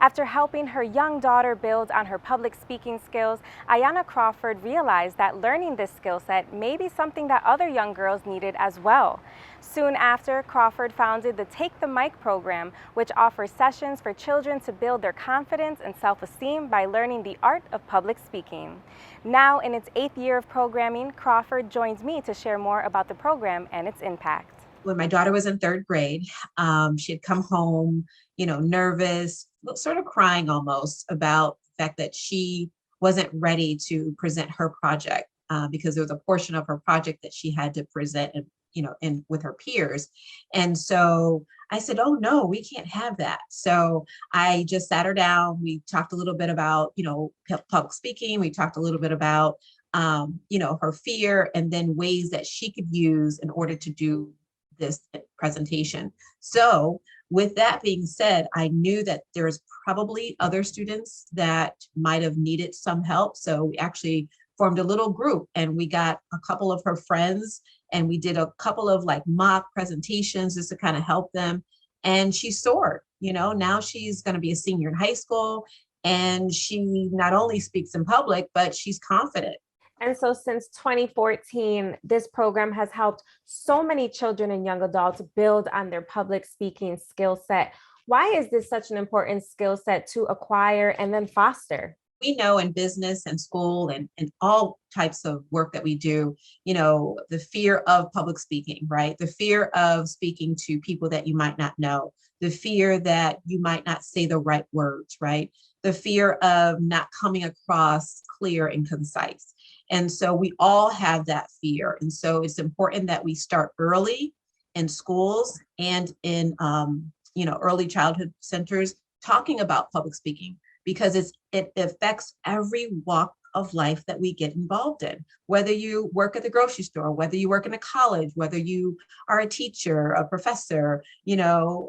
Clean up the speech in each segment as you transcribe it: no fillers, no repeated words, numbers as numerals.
After helping her young daughter build on her public speaking skills, Ayanna Crawford realized that learning this skill set may be something that other young girls needed as well. Soon after, Crawford founded the Take the Mic program, which offers sessions for children to build their confidence and self-esteem by learning the art of public speaking. Now, in its 8th year of programming, Crawford joins me to share more about the program and its impact. When my daughter was in 3rd grade, she had come home, nervous, sort of crying almost about the fact that she wasn't ready to present her project because there was a portion of her project that she had to present, in with her peers. And so I said, "Oh no, we can't have that." So I just sat her down. We talked a little bit about, public speaking. We talked a little bit about, her fear, and then ways that she could use in order to do this presentation. So with that being said, I knew that there's probably other students that might have needed some help. So we actually formed a little group, and we got a couple of her friends, and we did a couple of like mock presentations just to kind of help them. And she soared, now she's going to be a senior in high school, and she not only speaks in public, but she's confident. And so since 2014, this program has helped so many children and young adults build on their public speaking skill set. Why is this such an important skill set to acquire and then foster? We know in business and school and all types of work that we do, the fear of public speaking, right? The fear of speaking to people that you might not know, the fear that you might not say the right words, right? The fear of not coming across clear and concise. And so we all have that fear. And so it's important that we start early in schools and in, early childhood centers talking about public speaking, because it affects every walk of life that we get involved in, whether you work at the grocery store, whether you work in a college, whether you are a teacher, a professor,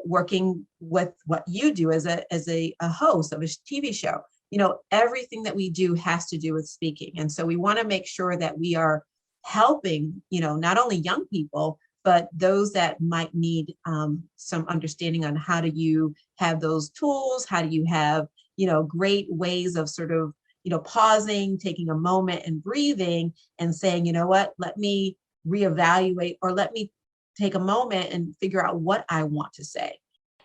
working with what you do as a host of a TV show. Everything that we do has to do with speaking. And so we want to make sure that we are helping, not only young people, but those that might need some understanding on how do you have those tools, how do you have, great ways of sort of, pausing, taking a moment and breathing and saying, you know what, let me reevaluate, or let me take a moment and figure out what I want to say.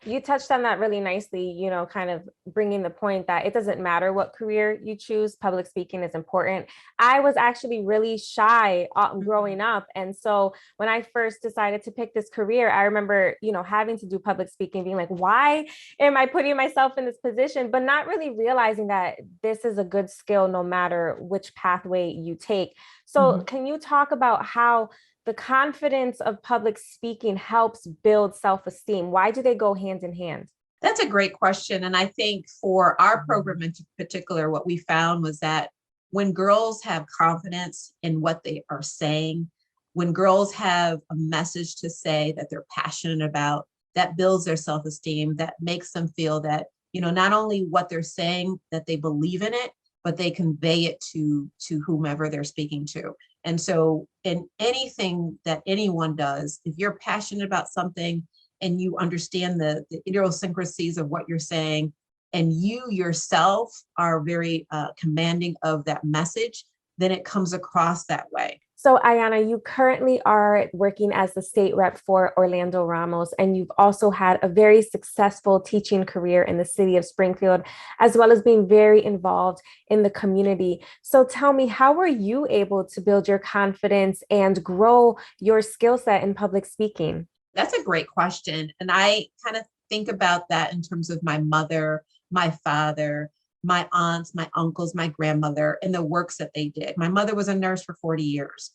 You touched on that really nicely, kind of bringing the point that it doesn't matter what career you choose, public speaking is important. I was actually really shy growing up. And so when I first decided to pick this career, I remember, having to do public speaking, being like, why am I putting myself in this position? But not really realizing that this is a good skill no matter which pathway you take. So can you talk about how the confidence of public speaking helps build self-esteem? Why do they go hand in hand? That's a great question. And I think for our program in particular, what we found was that when girls have confidence in what they are saying, when girls have a message to say that they're passionate about, that builds their self-esteem, that makes them feel that, not only what they're saying, that they believe in it, but they convey it to whomever they're speaking to. And so in anything that anyone does, if you're passionate about something and you understand the idiosyncrasies of what you're saying, and you yourself are very commanding of that message, then it comes across that way. So Ayanna, you currently are working as the state rep for Orlando Ramos, and you've also had a very successful teaching career in the city of Springfield, as well as being very involved in the community. So tell me, how were you able to build your confidence and grow your skill set in public speaking? That's a great question. And I kind of think about that in terms of my mother, my father, my aunts, my uncles, my grandmother, and the works that they did. My mother was a nurse for 40 years.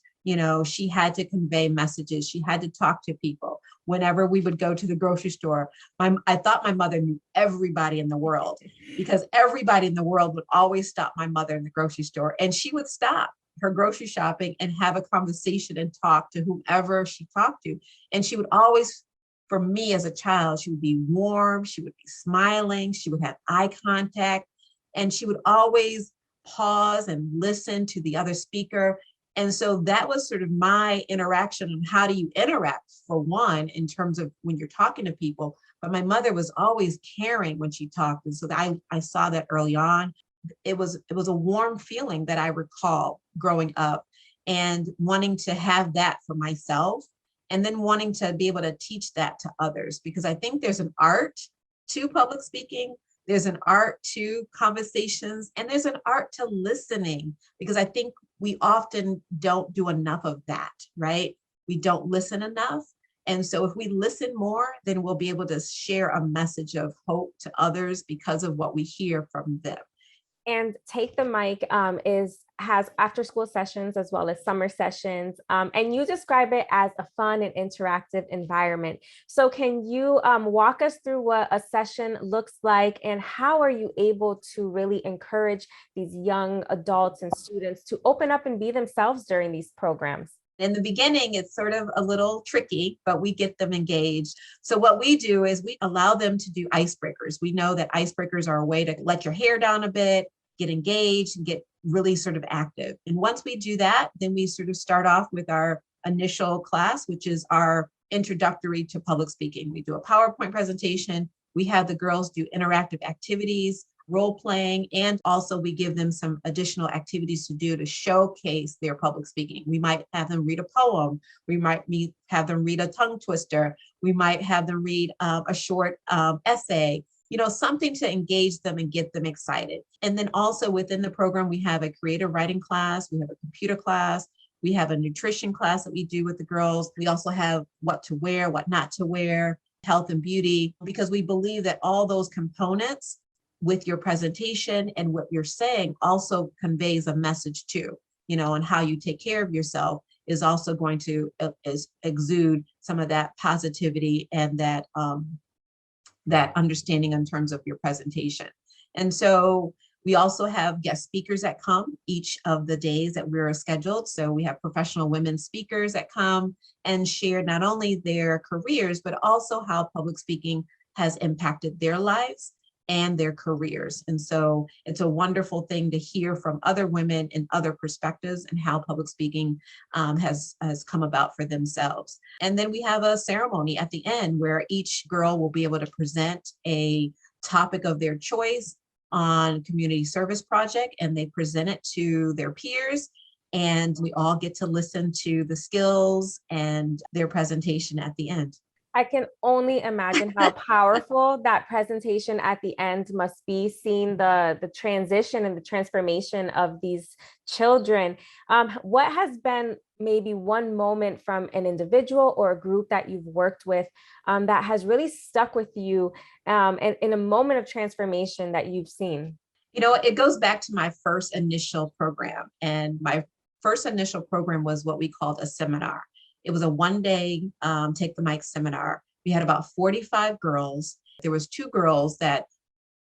She had to convey messages. She had to talk to people. Whenever we would go to the grocery store, I thought my mother knew everybody in the world, because everybody in the world would always stop my mother in the grocery store, and she would stop her grocery shopping and have a conversation and talk to whomever she talked to. And she would always, for me as a child, she would be warm, she would be smiling, she would have eye contact, and she would always pause and listen to the other speaker. And so that was sort of my interaction on how do you interact, for one, in terms of when you're talking to people, but my mother was always caring when she talked. And so I saw that early on. It was a warm feeling that I recall growing up and wanting to have that for myself, and then wanting to be able to teach that to others, because I think there's an art to public speaking. There's an art to conversations, and there's an art to listening, because I think we often don't do enough of that, right? We don't listen enough. And so if we listen more, then we'll be able to share a message of hope to others because of what we hear from them. And Take the Mic has after school sessions as well as summer sessions. And you describe it as a fun and interactive environment. So can you walk us through what a session looks like, and how are you able to really encourage these young adults and students to open up and be themselves during these programs? In the beginning, it's sort of a little tricky, but we get them engaged. So what we do is we allow them to do icebreakers. We know that icebreakers are a way to let your hair down a bit, get engaged, and get really sort of active. And once we do that, then we sort of start off with our initial class, which is our introductory to public speaking. We do a PowerPoint presentation. We have the girls do interactive activities, role playing, and also we give them some additional activities to do to showcase their public speaking. We might have them read a poem. We might have them read a tongue twister. We might have them read a short essay, something to engage them and get them excited. And then also within the program, we have a creative writing class. We have a computer class. We have a nutrition class that we do with the girls. We also have what to wear, what not to wear, health and beauty, because we believe that all those components with your presentation and what you're saying also conveys a message too, and how you take care of yourself is also going to exude some of that positivity and that understanding in terms of your presentation. And so we also have guest speakers that come each of the days that we're scheduled. So we have professional women speakers that come and share not only their careers, but also how public speaking has impacted their lives and their careers. And so it's a wonderful thing to hear from other women and other perspectives and how public speaking has come about for themselves. And then we have a ceremony at the end where each girl will be able to present a topic of their choice on community service project, and they present it to their peers. And we all get to listen to the skills and their presentation at the end. I can only imagine how powerful that presentation at the end must be, seeing the transition and the transformation of these children. What has been maybe one moment from an individual or a group that you've worked with that has really stuck with you and in a moment of transformation that you've seen? It goes back to my first initial program. And my first initial program was what we called a seminar. It was a one-day Take the Mic seminar. We had about 45 girls. There was 2 girls that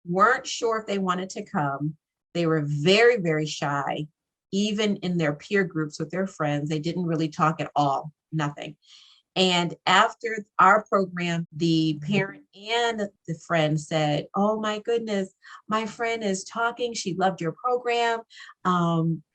weren't sure if they wanted to come. They were very, very shy, even in their peer groups with their friends. They didn't really talk at all, nothing. And after our program, the parent and the friend said, "Oh my goodness, my friend is talking. She loved your program.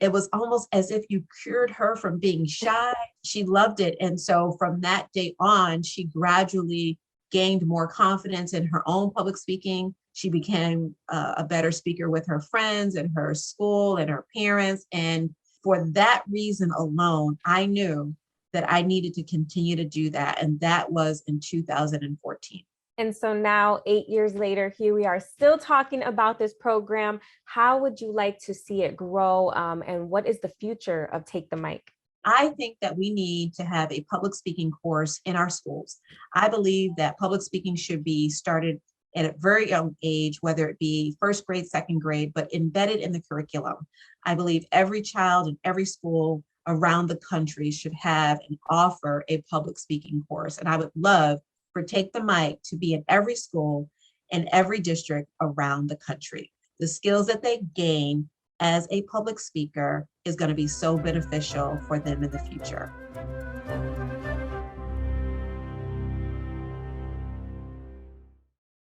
It was almost as if you cured her from being shy. She loved it." And so from that day on, she gradually gained more confidence in her own public speaking. She became a better speaker with her friends and her school and her parents. And for that reason alone, I knew that I needed to continue to do that. And that was in 2014. And so now, 8 years later, here we are still talking about this program. How would you like to see it grow? And what is the future of Take the Mic? I think that we need to have a public speaking course in our schools. I believe that public speaking should be started at a very young age, whether it be first grade, second grade, but embedded in the curriculum. I believe every child in every school around the country should have and offer a public speaking course. And I would love for Take the Mic to be in every school and every district around the country. The skills that they gain as a public speaker is going to be so beneficial for them in the future.